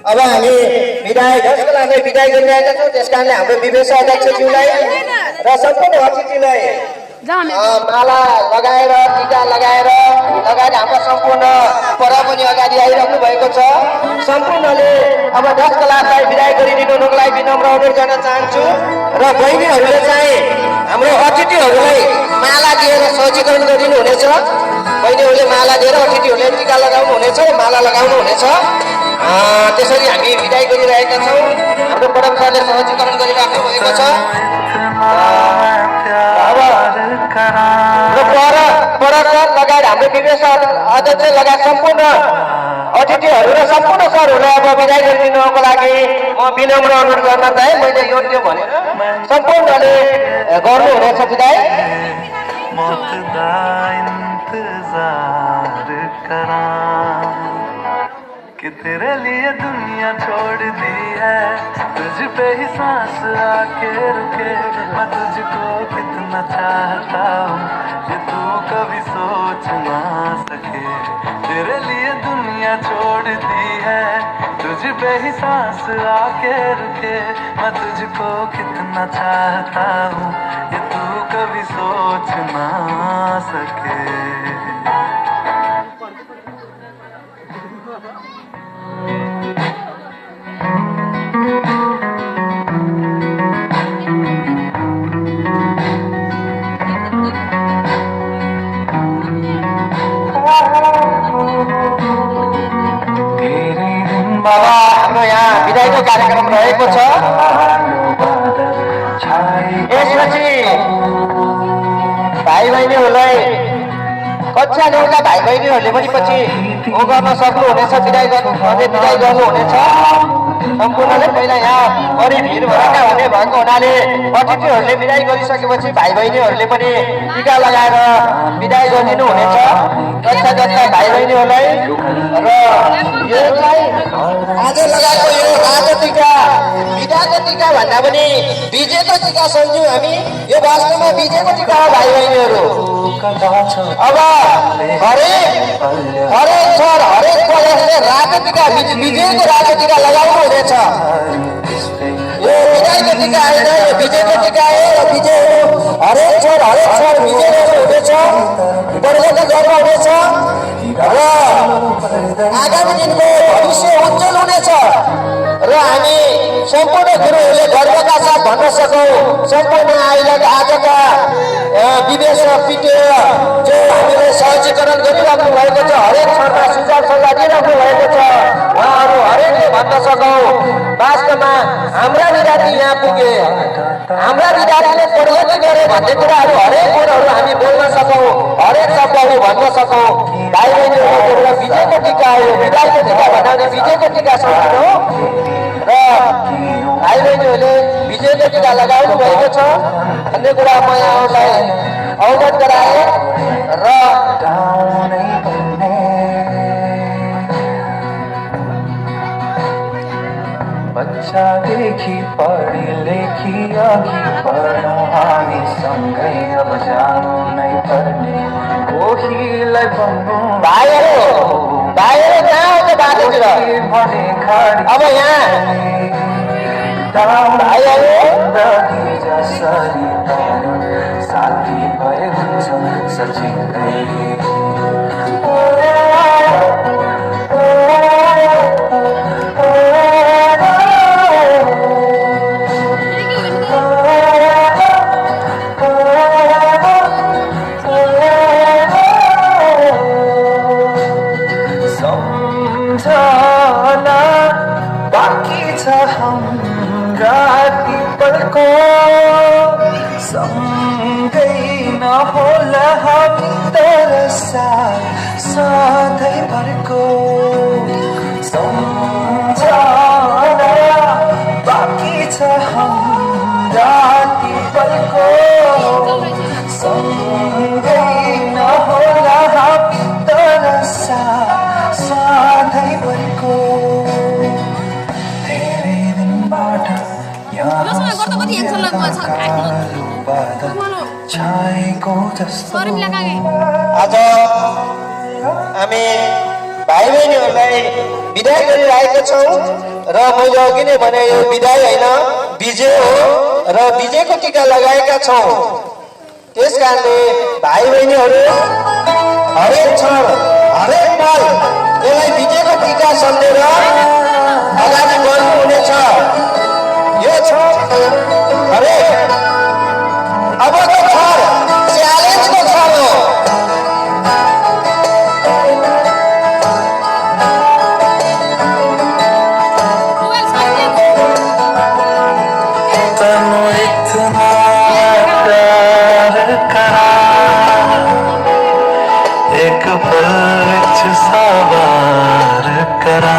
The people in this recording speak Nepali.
अब हामी विधायक जसको लागि विदाय गरिरहेका छौँ त्यसकारणले हाम्रो विवेश अध्यक्षज्यूलाई र सम्पूर्ण अतिथिलाई माला लगाएर टीका लगाएर लगायत हाम्रो सम्पूर्ण परम पनि अगाडि आइरहनु भएको छ। सम्पूर्णले अब 10 कलाकारलाई विदाय गरिदिनुको लागि विनम्र अनुरोध गर्न चाहन्छु र बहिनीहरूले चाहिँ हाम्रो अतिथिहरूलाई माला दिएर सज्जीकरण गरिदिनु हुनेछ। बहिनीहरूले माला दिएर अतिथिहरूले टीका लगाउनु हुनेछ र माला लगाउनु हुनेछ। त्यसरी हामी विदाय गरिरहेका छौँ। हाम्रो परम सरले सहजीकरण गरिराख्नु भएको छ। लगायत हाम्रो विवेश अध्यक्ष लगायत सम्पूर्ण अतिथिहरू र सम्पूर्ण सरहरूलाई अब विदाय गरिदिनुको लागि म विनम्र अनुरोध गर्न चाहे। मैले योग्य भनेर सम्पूर्णले गर्नुहुनेछ विदाय। कि तेरे लिए दुनिया छोड़ दी है, तुझ पे ही सांस आके रुके, मैं तुझको कितना चाहता हूँ ये तू कभी सोच ना सके। तेरे लिए दुनिया छोड़ दी है, तुझ पे ही सांस आके रुके, मैं तुझको कितना चाहता हूँ ये तू कभी सोच ना सके। हाम्रो यहाँ विदायको कार्यक्रम रहेको छ। यसपछि भाइ बहिनीहरूलाई कक्षा 9का भाइ बहिनीहरूले पनि पछि गर्न सक्नुहुनेछ, विदाय गर्नुहुनेछ। सम्पूर्णले पहिला यहाँ बढी भिड भएका हुने भएको हुनाले अतिथिहरूले विदाय गरिसकेपछि भाइ बहिनीहरूले पनि टीका लगाएर विदाय गरिदिनु हुनेछ कक्षा 10का भाइ बहिनीहरूलाई। र यो चाहिँ आज लगाएको यो रातो टीका विदाको टीका भन्दा पनि विजयको टीका सम्झ्यौँ हामी। यो वास्तवमा विजयको टीका हो भाइ बहिनीहरू। अब हरेक सर हरेक कलेजले रातो टीका विजयको रातो टीका लगाउनु हुनेछ। यो विदायको टीका होइन, यो विजयको टीका हो। र विजयहरू हरेक सर विजय हुनेछ, वर्गको गर्व हुनेछ र आगामी दिनको भविष्य उज्जवल हुनेछ। र हामी सम्पूर्ण गुरुहरूले गर्वका साथ भन्न सकौँ सम्पूर्ण आजका विदेश पिटिए जो हामीले सहजीकरण गरिराख्नु भएको छ, हरेक सरका सुझाव सल्लाह दिइराख्नु भएको छ, उहाँहरू हरेकले भन्न सकौँ वास्तवमा हाम्रा विद्यार्थी यहाँ पुगे, हाम्रा विद्यार्थीले प्रगति गरे भन्ने कुराहरू हरेक कुराहरू हामी बोल्न सकौँ, हरेक शब्दहरू भन्न सकौँ। भाइ बहिनीहरू विजयको टीका हो, विदायको टीका भन्नाले विजयको टीका सम्झिनु हो। र भाइ बहिनीहरूले विजयको टीका लगाउनु भएको छ भन्ने कुरा म यहाँहरूलाई अवगत गराएँ। र बच्चा देखी पढी लेखी अघि बढौँ हामी सँगै, अब जानु नै पर्ने कोहीलाई भन्नु। भाइहरू कहाँ आउँछ बाटोतिर? अब यहाँ भाइहरू जसरी साथी भए हुन्छ सचिँदै। सँगै नहोला हामी तर सधैँभरको सम्झना बाँकी छ हाम्रा ती पलको। सँगै नहोला हामी तर सधैँभरको। धेरै दिनबाट आज हामी भाइ बहिनीहरूलाई बिदाय गरिरहेका छौँ र मैले अघि नै भने यो बिदाय होइन विजय हो र विजयको टिका लगाएका छौँ। त्यस कारणले भाइ बहिनीहरू हरेक क्षण हरेक पल यसलाई विजयको टिका सम्झेर अगाडि बढ्नुहुनेछ। यो क्षण हरेक अबको क्षण च्यालेन्जको क्षण हो। एक पल विच सवार करा